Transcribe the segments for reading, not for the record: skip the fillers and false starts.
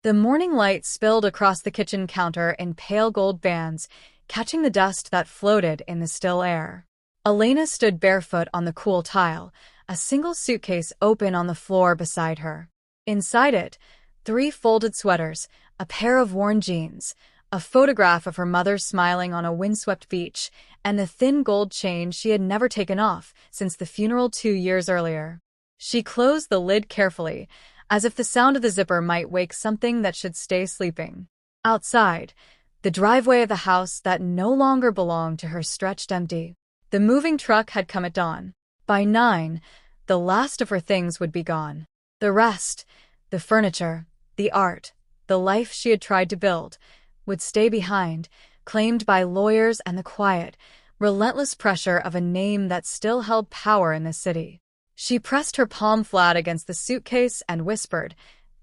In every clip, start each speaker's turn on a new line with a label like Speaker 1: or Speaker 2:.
Speaker 1: The morning light spilled across the kitchen counter in pale gold bands, catching the dust that floated in the still air. Elena stood barefoot on the cool tile, a single suitcase open on the floor beside her. Inside it, 3 folded sweaters, a pair of worn jeans, a photograph of her mother smiling on a windswept beach, and the thin gold chain she had never taken off since the funeral 2 years earlier. She closed the lid carefully, as if the sound of the zipper might wake something that should stay sleeping. Outside, the driveway of the house that no longer belonged to her stretched empty. The moving truck had come at dawn. By 9, the last of her things would be gone. The rest, the furniture, the art, the life she had tried to build, would stay behind, claimed by lawyers and the quiet, relentless pressure of a name that still held power in the city. She pressed her palm flat against the suitcase and whispered,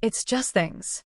Speaker 1: "It's just things."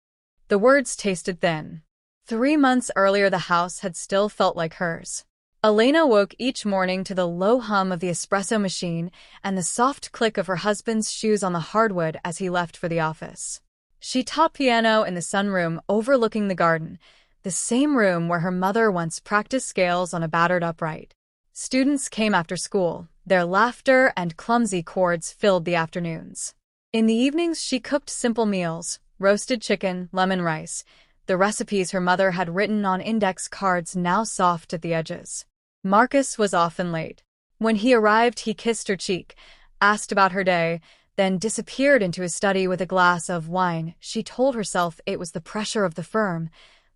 Speaker 1: The words tasted thin. 3 months earlier, the house had still felt like hers. Elena woke each morning to the low hum of the espresso machine and the soft click of her husband's shoes on the hardwood as he left for the office. She taught piano in the sunroom overlooking the garden, the same room where her mother once practiced scales on a battered upright. Students came after school. Their laughter and clumsy chords filled the afternoons. In the evenings, she cooked simple meals, roasted chicken, lemon rice, the recipes her mother had written on index cards now soft at the edges. Marcus was often late. When he arrived, he kissed her cheek, asked about her day, then disappeared into his study with a glass of wine. She told herself it was the pressure of the firm,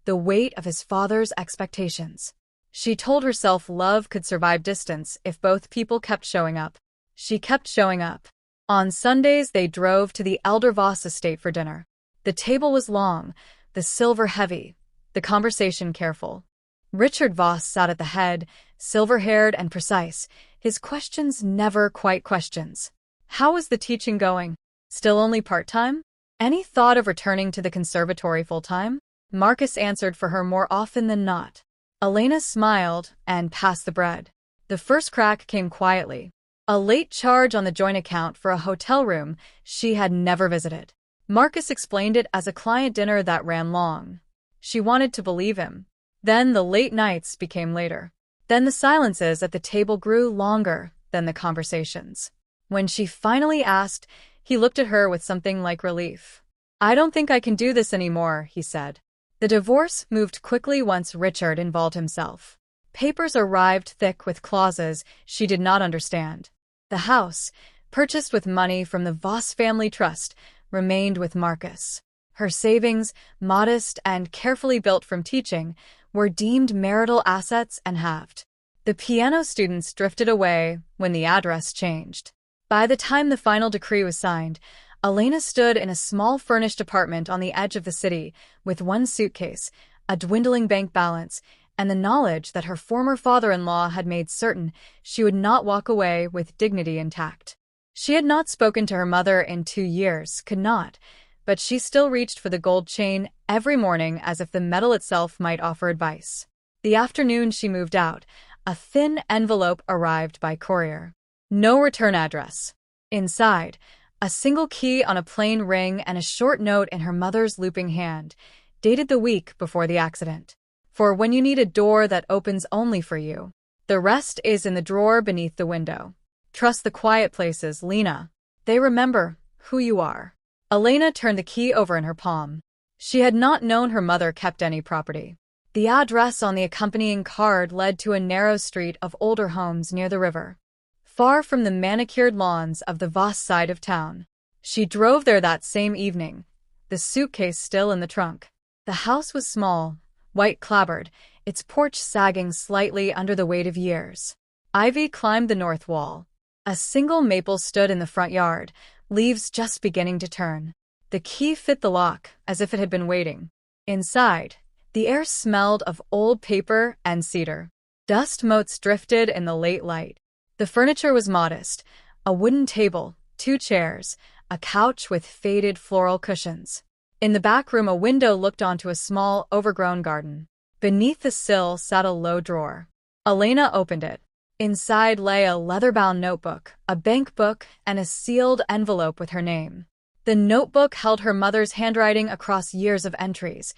Speaker 1: the weight of his father's expectations. She told herself love could survive distance if both people kept showing up. She kept showing up. On Sundays, they drove to the elder Voss estate for dinner. The table was long, the silver heavy, the conversation careful. Richard Voss sat at the head, silver-haired and precise, his questions never quite questions. How was the teaching going? Still only part-time? Any thought of returning to the conservatory full-time? Marcus answered for her more often than not. Elena smiled and passed the bread. The first crack came quietly. A late charge on the joint account for a hotel room she had never visited. Marcus explained it as a client dinner that ran long. She wanted to believe him. Then the late nights became later. Then the silences at the table grew longer than the conversations. When she finally asked, he looked at her with something like relief. "I don't think I can do this anymore," he said. The divorce moved quickly once Richard involved himself. Papers arrived thick with clauses she did not understand. The house, purchased with money from the Voss family trust, remained with Marcus. Her savings, modest and carefully built from teaching, were deemed marital assets and halved. The piano students drifted away when the address changed. By the time the final decree was signed, Elena stood in a small furnished apartment on the edge of the city with 1 suitcase, a dwindling bank balance, and the knowledge that her former father-in-law had made certain she would not walk away with dignity intact. She had not spoken to her mother in 2 years, could not, but she still reached for the gold chain every morning as if the metal itself might offer advice. The afternoon she moved out, a thin envelope arrived by courier. No return address. Inside, a single key on a plain ring and a short note in her mother's looping hand, dated the week before the accident. "For when you need a door that opens only for you. The rest is in the drawer beneath the window. Trust the quiet places, Lena. They remember who you are." Elena turned the key over in her palm. She had not known her mother kept any property. The address on the accompanying card led to a narrow street of older homes near the river, far from the manicured lawns of the Voss side of town. She drove there that same evening, the suitcase still in the trunk. The house was small, white clapboard, its porch sagging slightly under the weight of years. Ivy climbed the north wall. A single maple stood in the front yard, leaves just beginning to turn. The key fit the lock, as if it had been waiting. Inside, the air smelled of old paper and cedar. Dust motes drifted in the late light. The furniture was modest, a wooden table, 2 chairs, a couch with faded floral cushions. In the back room, a window looked onto a small, overgrown garden. Beneath the sill sat a low drawer. Elena opened it. Inside lay a leather-bound notebook, a bank book, and a sealed envelope with her name. The notebook held her mother's handwriting across years of entries,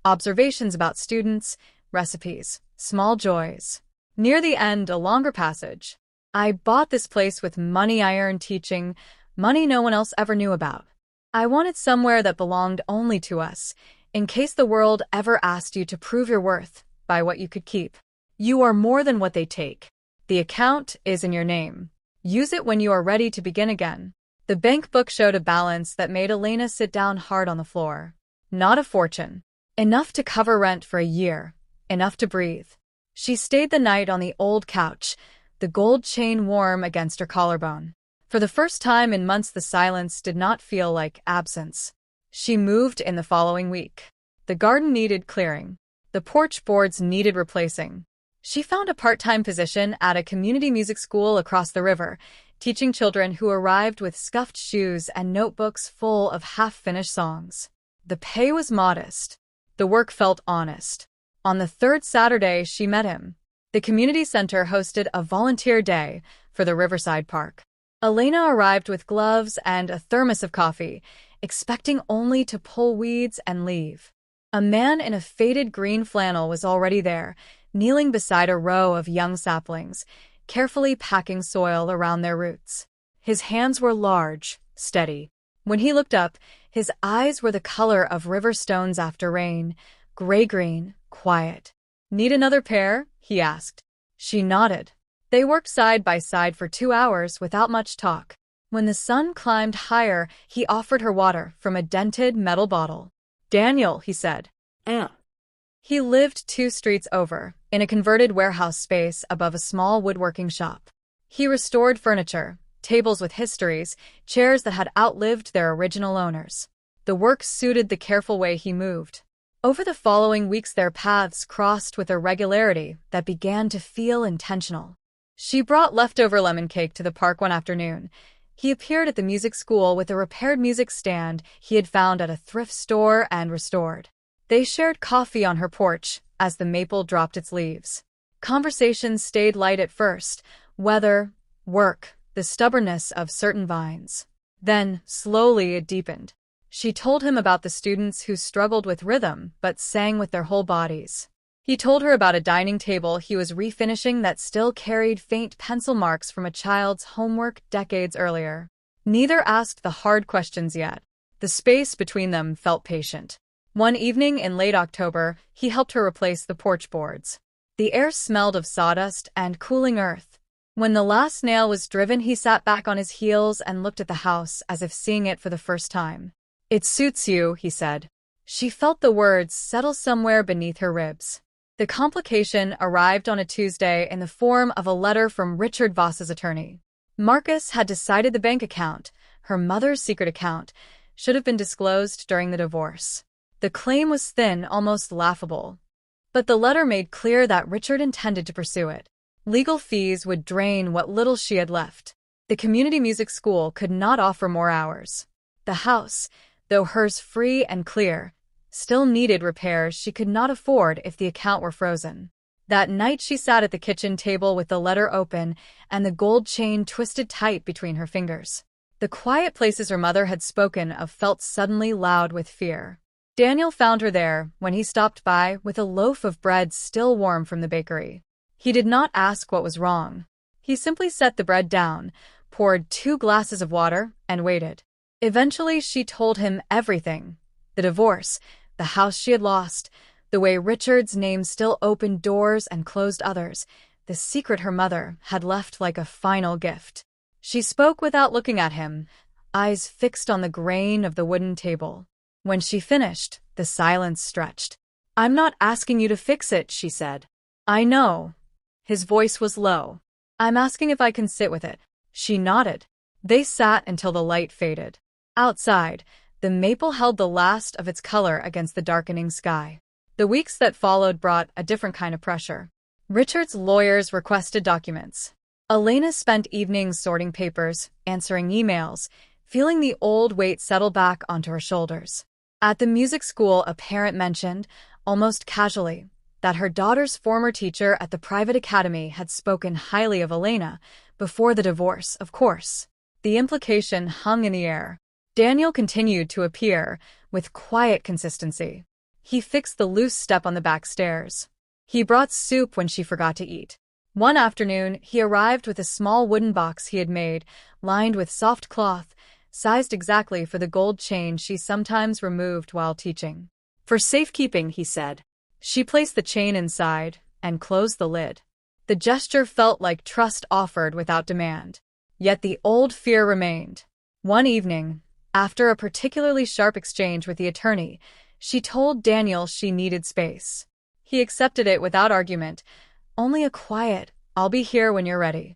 Speaker 1: observations about students, recipes, small joys. Near the end, a longer passage. I bought this place with money I earned teaching, money no one else ever knew about. I wanted somewhere that belonged only to us, in case the world ever asked you to prove your worth by what you could keep. You are more than what they take. The account is in your name. Use it when you are ready to begin again. The bank book showed a balance that made Elena sit down hard on the floor. Not a fortune. Enough to cover rent for a year. Enough to breathe. She stayed the night on the old couch, the gold chain warm against her collarbone. For the first time in months, the silence did not feel like absence. She moved in the following week. The garden needed clearing. The porch boards needed replacing. She found a part-time position at a community music school across the river, teaching children who arrived with scuffed shoes and notebooks full of half-finished songs. The pay was modest. The work felt honest. On the third Saturday, she met him. The community center hosted a volunteer day for the Riverside Park. Elena arrived with gloves and a thermos of coffee, expecting only to pull weeds and leave. A man in a faded green flannel was already there, kneeling beside a row of young saplings, carefully packing soil around their roots. His hands were large, steady. When he looked up, his eyes were the color of river stones after rain, gray-green, quiet. "Need another pair?" he asked. She nodded. They worked side by side for 2 hours without much talk. When the sun climbed higher, he offered her water from a dented metal bottle. "Daniel," he said. He lived 2 streets over, in a converted warehouse space above a small woodworking shop. He restored furniture, tables with histories, chairs that had outlived their original owners. The work suited the careful way he moved. Over the following weeks, their paths crossed with a regularity that began to feel intentional. She brought leftover lemon cake to the park one afternoon. He appeared at the music school with a repaired music stand he had found at a thrift store and restored. They shared coffee on her porch as the maple dropped its leaves. Conversations stayed light at first: weather, work, the stubbornness of certain vines. Then, slowly, it deepened. She told him about the students who struggled with rhythm but sang with their whole bodies. He told her about a dining table he was refinishing that still carried faint pencil marks from a child's homework decades earlier. Neither asked the hard questions yet. The space between them felt patient. One evening in late October, he helped her replace the porch boards. The air smelled of sawdust and cooling earth. When the last nail was driven, he sat back on his heels and looked at the house as if seeing it for the first time. "It suits you," he said. She felt the words settle somewhere beneath her ribs. The complication arrived on a Tuesday in the form of a letter from Richard Voss's attorney. Marcus had decided the bank account, her mother's secret account, should have been disclosed during the divorce. The claim was thin, almost laughable. But the letter made clear that Richard intended to pursue it. Legal fees would drain what little she had left. The community music school could not offer more hours. The house, though hers free and clear, still needed repairs she could not afford if the account were frozen. That night she sat at the kitchen table with the letter open and the gold chain twisted tight between her fingers. The quiet places her mother had spoken of felt suddenly loud with fear. Daniel found her there when he stopped by with a loaf of bread still warm from the bakery. He did not ask what was wrong. He simply set the bread down, poured 2 glasses of water, and waited. Eventually she told him everything. The divorce, the house she had lost, the way Richard's name still opened doors and closed others, the secret her mother had left like a final gift. She spoke without looking at him, eyes fixed on the grain of the wooden table. When she finished, the silence stretched. "I'm not asking you to fix it," she said. "I know." His voice was low. "I'm asking if I can sit with it." She nodded. They sat until the light faded. Outside, the maple held the last of its color against the darkening sky. The weeks that followed brought a different kind of pressure. Richard's lawyers requested documents. Elena spent evenings sorting papers, answering emails, feeling the old weight settle back onto her shoulders. At the music school, a parent mentioned, almost casually, that her daughter's former teacher at the private academy had spoken highly of Elena, before the divorce, of course. The implication hung in the air. Daniel continued to appear, with quiet consistency. He fixed the loose step on the back stairs. He brought soup when she forgot to eat. One afternoon, he arrived with a small wooden box he had made, lined with soft cloth, sized exactly for the gold chain she sometimes removed while teaching. "For safekeeping," he said. She placed the chain inside and closed the lid. The gesture felt like trust offered without demand. Yet the old fear remained. One evening, after a particularly sharp exchange with the attorney, she told Daniel she needed space. He accepted it without argument, only a quiet, "I'll be here when you're ready."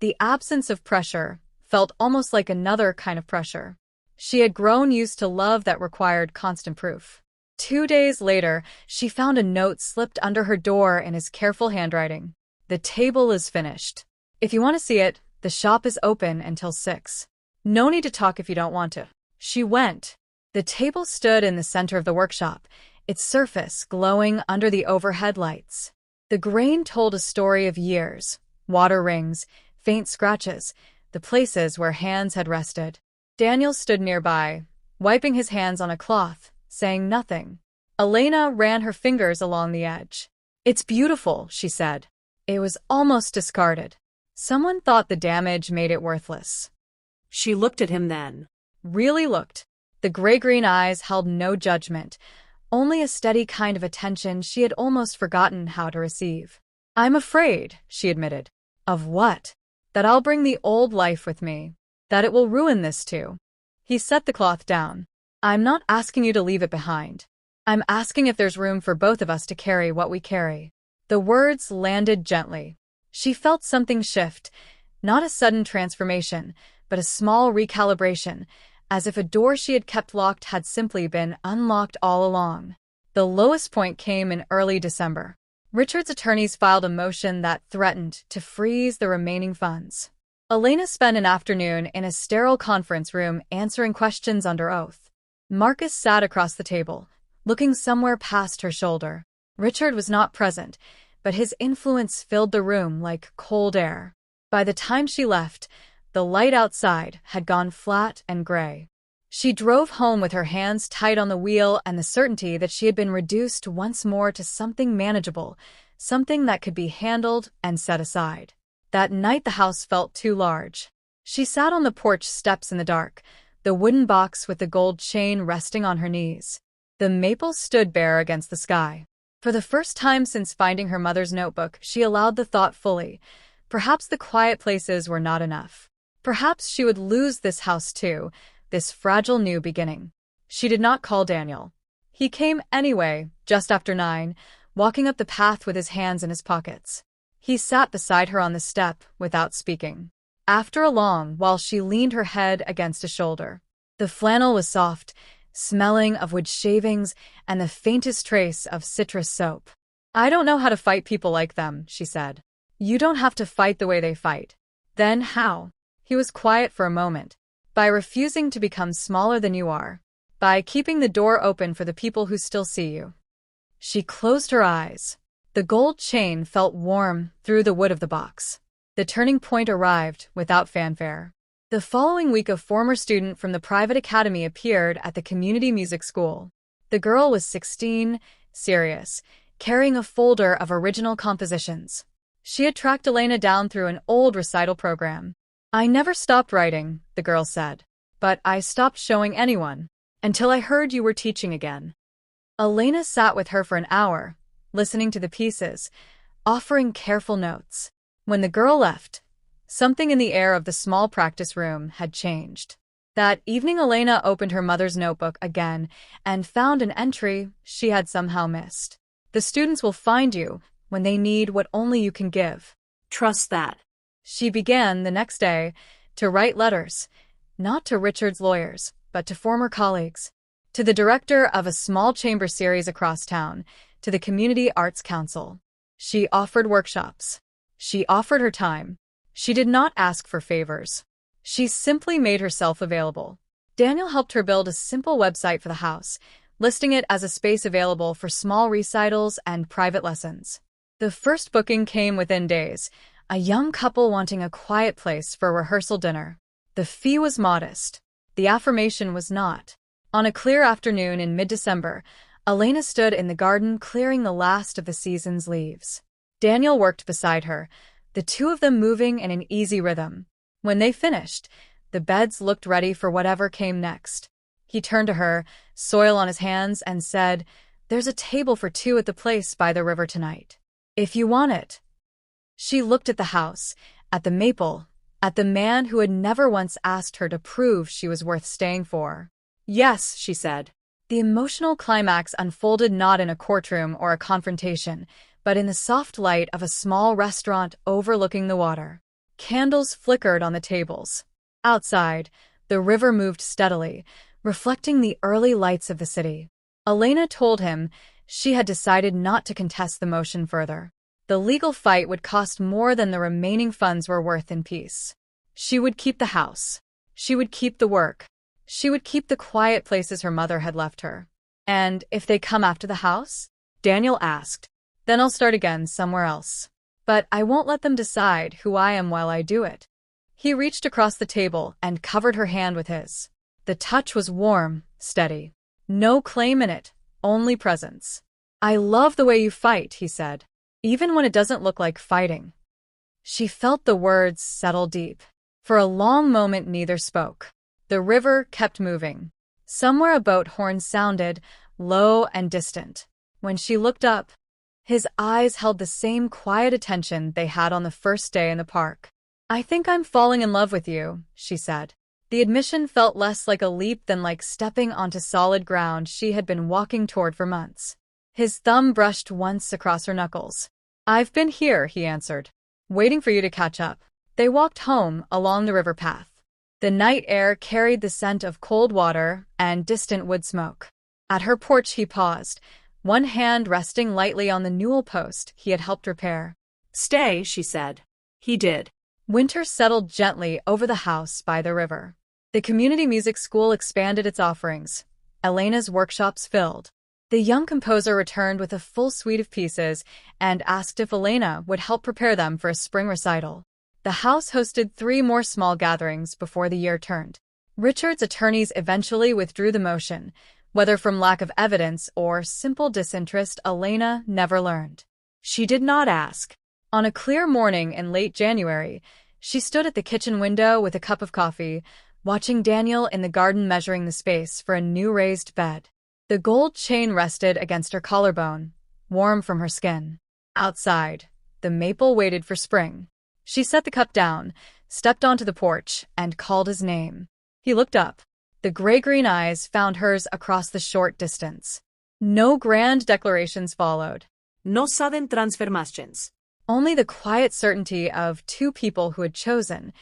Speaker 1: The absence of pressure felt almost like another kind of pressure. She had grown used to love that required constant proof. 2 days later, she found a note slipped under her door in his careful handwriting. "The table is finished. If you want to see it, the shop is open until 6. No need to talk if you don't want to." She went. The table stood in the center of the workshop, its surface glowing under the overhead lights. The grain told a story of years, water rings, faint scratches, the places where hands had rested. Daniel stood nearby, wiping his hands on a cloth, saying nothing. Elena ran her fingers along the edge. "It's beautiful," she said. It was almost discarded. Someone thought the damage made it worthless. She looked at him then. Really looked. The gray-green eyes held no judgment, only a steady kind of attention she had almost forgotten how to receive. "I'm afraid," she admitted. "Of what?" "That I'll bring the old life with me. That it will ruin this too." He set the cloth down. "I'm not asking you to leave it behind. I'm asking if there's room for both of us to carry what we carry." The words landed gently. She felt something shift, not a sudden transformation, but a small recalibration, as if a door she had kept locked had simply been unlocked all along. The lowest point came in early December. Richard's attorneys filed a motion that threatened to freeze the remaining funds. Elena spent an afternoon in a sterile conference room answering questions under oath. Marcus sat across the table, looking somewhere past her shoulder. Richard was not present, but his influence filled the room like cold air. By the time she left, the light outside had gone flat and gray. She drove home with her hands tight on the wheel and the certainty that she had been reduced once more to something manageable, something that could be handled and set aside. That night the house felt too large. She sat on the porch steps in the dark, the wooden box with the gold chain resting on her knees. The maple stood bare against the sky. For the first time since finding her mother's notebook, she allowed the thought fully. Perhaps the quiet places were not enough. Perhaps she would lose this house too, this fragile new beginning. She did not call Daniel. He came anyway, just after 9, walking up the path with his hands in his pockets. He sat beside her on the step without speaking. After a long while, she leaned her head against a shoulder. The flannel was soft, smelling of wood shavings and the faintest trace of citrus soap. "I don't know how to fight people like them," she said. "You don't have to fight the way they fight." "Then how?" He was quiet for a moment. "By refusing to become smaller than you are. By keeping the door open for the people who still see you." She closed her eyes. The gold chain felt warm through the wood of the box. The turning point arrived without fanfare. The following week, a former student from the private academy appeared at the community music school. The girl was 16, serious, carrying a folder of original compositions. She had tracked Elena down through an old recital program. "I never stopped writing," the girl said. "But I stopped showing anyone. Until I heard you were teaching again." Elena sat with her for an hour, listening to the pieces, offering careful notes. When the girl left, something in the air of the small practice room had changed. That evening, Elena opened her mother's notebook again and found an entry she had somehow missed. "The students will find you when they need what only you can give. Trust that." She began the next day to write letters, not to Richard's lawyers, but to former colleagues, to the director of a small chamber series across town, to the Community Arts Council. She offered workshops. She offered her time. She did not ask for favors. She simply made herself available. Daniel helped her build a simple website for the house, listing it as a space available for small recitals and private lessons. The first booking came within days, a young couple wanting a quiet place for a rehearsal dinner. The fee was modest, The affirmation was not. On a clear afternoon in mid-December, Elena stood in the garden clearing the last of the season's leaves. Daniel worked beside her, the two of them moving in an easy rhythm. When they finished, the beds looked ready for whatever came next. He turned to her, soil on his hands, and said, "There's a table for two at the place by the river tonight, if you want it." She looked at the house, at the maple, at the man who had never once asked her to prove she was worth staying for. "Yes," she said. The emotional climax unfolded not in a courtroom or a confrontation, but in the soft light of a small restaurant overlooking the water. Candles flickered on the tables. Outside, the river moved steadily, reflecting the early lights of the city. Elena told him she had decided not to contest the motion further. The legal fight would cost more than the remaining funds were worth in peace. She would keep the house. She would keep the work. She would keep the quiet places her mother had left her. "And if they come after the house?" Daniel asked. "Then I'll start again somewhere else. But I won't let them decide who I am while I do it." He reached across the table and covered her hand with his. The touch was warm, steady. No claim in it, only presence. "I love the way you fight," he said, "even when it doesn't look like fighting." She felt the words settle deep. For a long moment neither spoke. The river kept moving. Somewhere a boat horn sounded, low and distant. When she looked up, his eyes held the same quiet attention they had on the first day in the park. "I think I'm falling in love with you," she said. The admission felt less like a leap than like stepping onto solid ground she had been walking toward for months. His thumb brushed once across her knuckles. "I've been here," he answered, "waiting for you to catch up." They walked home along the river path. The night air carried the scent of cold water and distant wood smoke. At her porch he paused, one hand resting lightly on the newel post he had helped repair. "Stay," she said. He did. Winter settled gently over the house by the river. The community music school expanded its offerings. Elena's workshops filled. The young composer returned with a full suite of pieces and asked if Elena would help prepare them for a spring recital. The house hosted 3 more small gatherings before the year turned. Richard's attorneys eventually withdrew the motion, whether from lack of evidence or simple disinterest Elena never learned. She did not ask. On a clear morning in late January, she stood at the kitchen window with a cup of coffee, watching Daniel in the garden measuring the space for a new raised bed. The gold chain rested against her collarbone, warm from her skin. Outside, the maple waited for spring. She set the cup down, stepped onto the porch, and called his name. He looked up. The gray-green eyes found hers across the short distance. No grand declarations followed. No sudden transformations. Only the quiet certainty of 2 people who had chosen,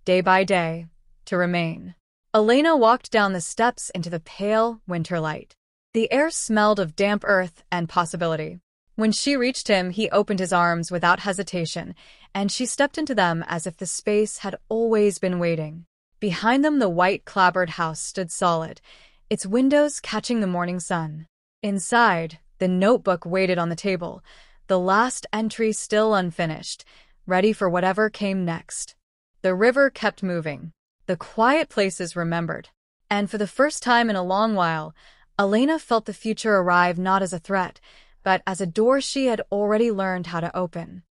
Speaker 1: day by day, to remain. Elena walked down the steps into the pale winter light. The air smelled of damp earth and possibility. When she reached him, he opened his arms without hesitation, and she stepped into them as if the space had always been waiting. Behind them, the white clapboard house stood solid, its windows catching the morning sun. Inside, the notebook waited on the table, the last entry still unfinished, ready for whatever came next. The river kept moving. The quiet places remembered. And for the first time in a long while, Elena felt the future arrive not as a threat, but as a door she had already learned how to open.